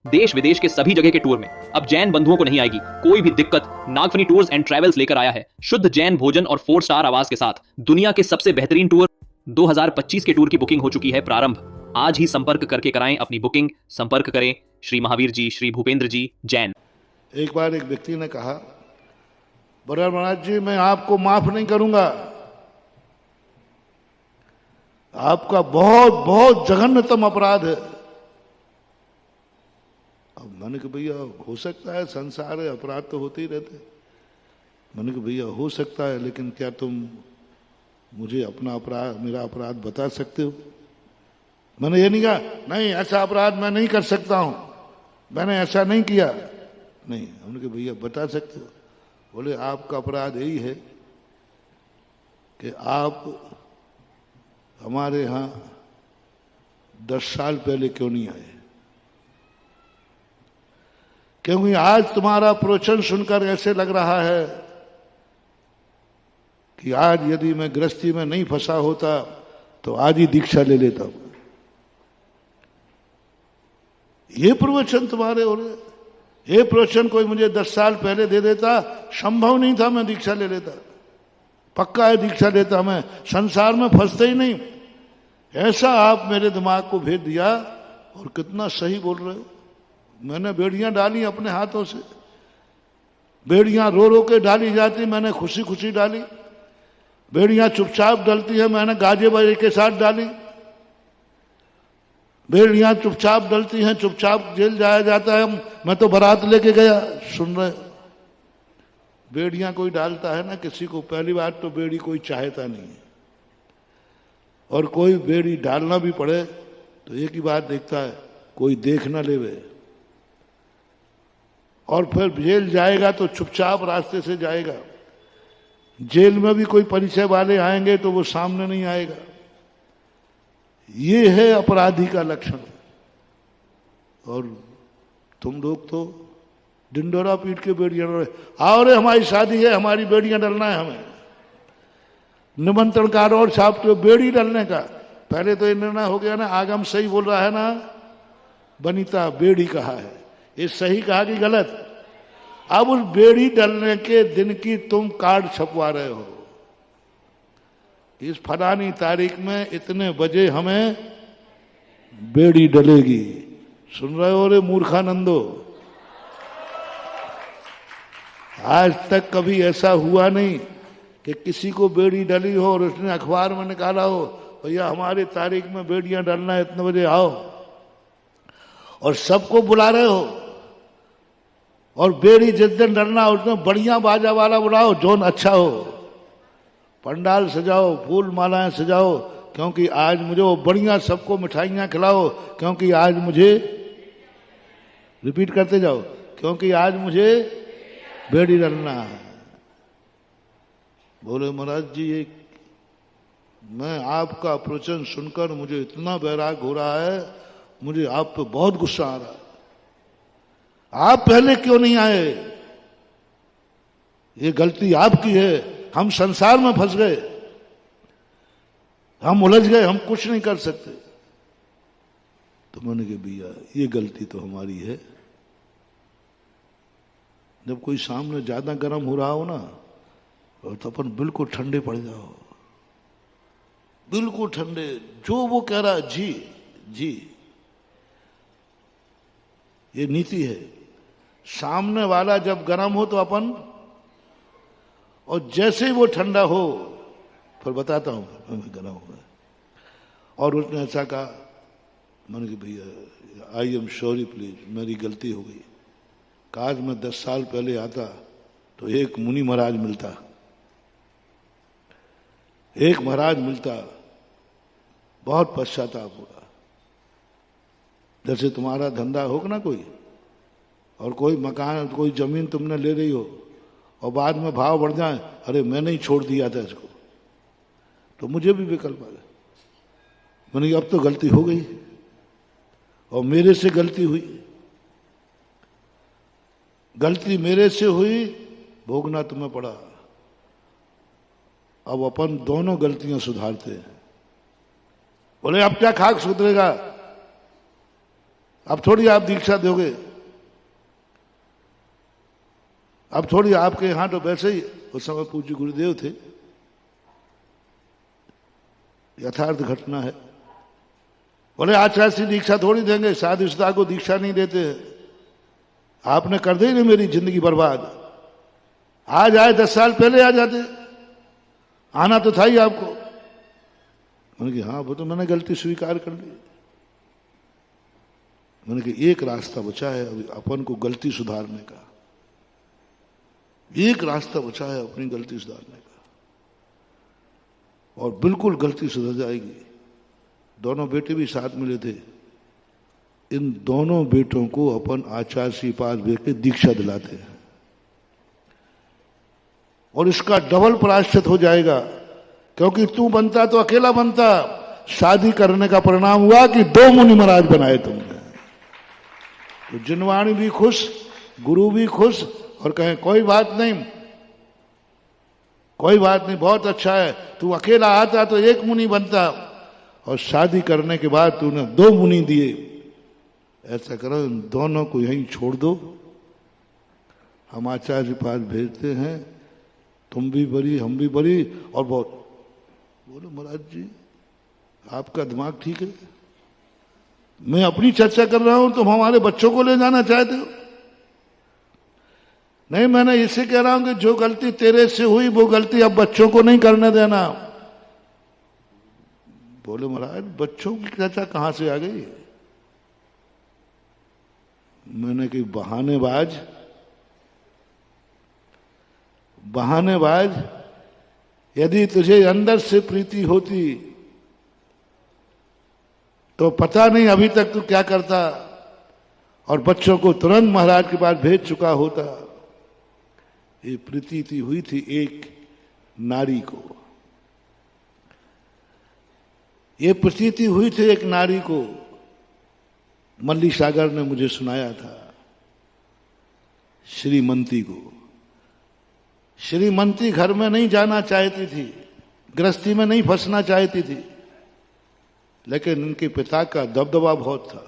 देश विदेश के सभी जगह के टूर में अब जैन बंधुओं को नहीं आएगी कोई भी दिक्कत। नागफनी टूर्स एंड ट्रेवल्स लेकर आया है शुद्ध जैन भोजन और 4 स्टार आवास के साथ दुनिया के सबसे बेहतरीन टूर। 2025 के टूर की बुकिंग हो चुकी है प्रारंभ। आज ही संपर्क करके कराएं अपनी बुकिंग। संपर्क करें श्री महावीर जी, श्री भूपेंद्र जी, जैन। एक बार एक व्यक्ति ने कहा, बराड़ महाराज जी, मैं आपको माफ नहीं करूंगा, आपका बहुत बहुत जघन्यतम अपराध है। अब मैंने कहा भैया हो सकता है, संसार है, अपराध तो होते ही रहते। मैंने कहा भैया हो सकता है, लेकिन क्या तुम मुझे अपना अपराध, मेरा अपराध बता सकते हो? मैंने ये नहीं कहा नहीं ऐसा अपराध मैं नहीं कर सकता हूं, मैंने ऐसा नहीं किया, नहीं। हमने कहा भैया बता सकते हो? बोले आपका अपराध यही है कि आप हमारे यहां 10 साल पहले क्यों नहीं आए? क्योंकि आज तुम्हारा प्रवचन सुनकर ऐसे लग रहा है कि आज यदि मैं गृहस्थी में नहीं फंसा होता तो आज ही दीक्षा ले लेता हूं। ये प्रवचन तुम्हारे हो रहे, ये प्रवचन कोई मुझे 10 साल पहले दे देता, संभव नहीं था मैं दीक्षा ले लेता। पक्का है दीक्षा लेता, मैं संसार में फंसते ही नहीं। ऐसा आप मेरे दिमाग को भेज दिया। और कितना सही बोल रहे हो। मैंने बेड़ियां डाली अपने हाथों से, बेड़ियां रो रो के डाली जाती, मैंने खुशी खुशी डाली। बेड़ियां चुपचाप डलती है, मैंने गाजे बाजे के साथ डाली। बेड़ियां चुपचाप डलती हैं, चुपचाप जेल जाया जाता है, मैं तो बारात लेके गया। सुन रहे, बेड़ियां कोई डालता है ना किसी को, पहली बात तो बेड़ी कोई चाहता नहीं है, और कोई बेड़ी डालना भी पड़े तो एक ही बात देखता है, कोई देख ना लेवे। और फिर जेल जाएगा तो चुपचाप रास्ते से जाएगा। जेल में भी कोई परिचय वाले आएंगे तो वो सामने नहीं आएगा। ये है अपराधी का लक्षण। और तुम लोग तो डिंडोरा पीट के बेड़ियां डल रहे, आओ रे हमारी शादी है, हमारी बेड़ियां डलना है, हमें निमंत्रण कार्ड और छापते हो बेड़ी डलने का। पहले तो ये निर्णय हो गया ना, आगम सही बोल रहा है ना, बनीता बेड़ी कहा है, ये सही कहा कि गलत? अब उस बेड़ी डलने के दिन की तुम कार्ड छपवा रहे हो, इस फलानी तारीख में इतने बजे हमें बेड़ी डलेगी। सुन रहे हो रे मूर्खानंदो? आज तक कभी ऐसा हुआ नहीं कि किसी को बेड़ी डली हो और उसने अखबार में निकाला हो, भैया हमारे तारीख में बेड़ियां डलना है, इतने बजे आओ, और सबको बुला रहे हो। और बेड़ी जिस दिन डलना उसमें बढ़िया बाजा वाला बुलाओ, जोन अच्छा हो, पंडाल सजाओ, फूल मालाएं सजाओ, क्योंकि आज मुझे वो बढ़िया, सबको मिठाइयां खिलाओ, क्योंकि आज मुझे, रिपीट करते जाओ, क्योंकि आज मुझे बेड़ी डलना है। बोले महाराज जी, ये मैं आपका प्रवचन सुनकर मुझे इतना वैराग हो रहा है, मुझे आप पे बहुत गुस्सा आ रहा है। आप पहले क्यों नहीं आए? ये गलती आपकी है, हम संसार में फंस गए, हम उलझ गए, हम कुछ नहीं कर सकते। तो मैंने कहा भैया ये गलती तो हमारी है। जब कोई सामने ज्यादा गर्म हो रहा हो ना, तो अपन बिल्कुल ठंडे पड़ जाओ, बिल्कुल ठंडे, जो वो कह रहा है जी जी, ये नीति है। सामने वाला जब गर्म हो तो अपन, और जैसे ही वो ठंडा हो फिर बताता हूं मैं गर्म हुआ। और उसने ऐसा कहा, मैंने कहा भैया आई एम सॉरी प्लीज, मेरी गलती हो गई। काश मैं 10 साल पहले आता तो एक मुनि महाराज मिलता, एक महाराज मिलता, बहुत पश्चाताप होगा। जैसे तुम्हारा धंधा होगा ना कोई, और कोई मकान, कोई जमीन तुमने ले रही हो, और बाद में भाव बढ़ जाए, अरे मैंने ही छोड़ दिया था इसको, तो मुझे भी विकल्प आ गया। मैंने अब तो गलती हो गई, और मेरे से गलती हुई, गलती मेरे से हुई, भोगना तुम्हें पड़ा। अब अपन दोनों गलतियां सुधारते हैं। बोले अब क्या खाक सुधरेगा? अब थोड़ी आप दीक्षा दोगे, अब थोड़ी आपके यहां तो वैसे ही उस समय पूज्य गुरुदेव थे, यथार्थ घटना है। बोले आचार्य श्री दीक्षा थोड़ी देंगे, साधुष्टा को दीक्षा नहीं देते हैं। आपने कर दी नहीं मेरी जिंदगी बर्बाद। आज आए 10 साल पहले आ जाते, आना तो था ही आपको। मैंने कहा हाँ वो तो मैंने गलती स्वीकार कर ली। मैंने कहा एक रास्ता बचा है अभी अपन को गलती सुधारने का, एक रास्ता बचा है अपनी गलती सुधारने का, और बिल्कुल गलती सुधर जाएगी। दोनों बेटे भी साथ मिले थे। इन दोनों बेटों को अपन आचार्य श्री पास भेज के दीक्षा दिलाते हैं, और इसका डबल प्रायश्चित हो जाएगा। क्योंकि तू बनता तो अकेला बनता, शादी करने का परिणाम हुआ कि 2 मुनि महाराज बनाए तुमने। तो जिनवाणी भी खुश, गुरु भी खुश, और कहें कोई बात नहीं, कोई बात नहीं, बहुत अच्छा है, तू अकेला आता तो 1 मुनि बनता, और शादी करने के बाद तूने 2 मुनि दिए। ऐसा करो इन दोनों को यहीं छोड़ दो, हम आचार्य के पास भेजते हैं, तुम भी बरी हम भी बरी। और बहुत बोले महाराज जी आपका दिमाग ठीक है, मैं अपनी चर्चा कर रहा हूं, तुम हमारे बच्चों को ले जाना चाहते हो। नहीं, मैंने इसे कह रहा हूं कि जो गलती तेरे से हुई वो गलती अब बच्चों को नहीं करने देना। बोले महाराज बच्चों की चर्चा कहां से आ गई? मैंने कही बहानेबाज, बहानेबाज, यदि तुझे अंदर से प्रीति होती तो पता नहीं अभी तक तू क्या करता, और बच्चों को तुरंत महाराज के पास भेज चुका होता। ये प्रीति हुई थी एक नारी को, ये प्रतीति हुई थी एक नारी को। मल्ली सागर ने मुझे सुनाया था, श्रीमंती को। श्रीमंती घर में नहीं जाना चाहती थी, गृहस्थी में नहीं फंसना चाहती थी, लेकिन उनके पिता का दबदबा बहुत था।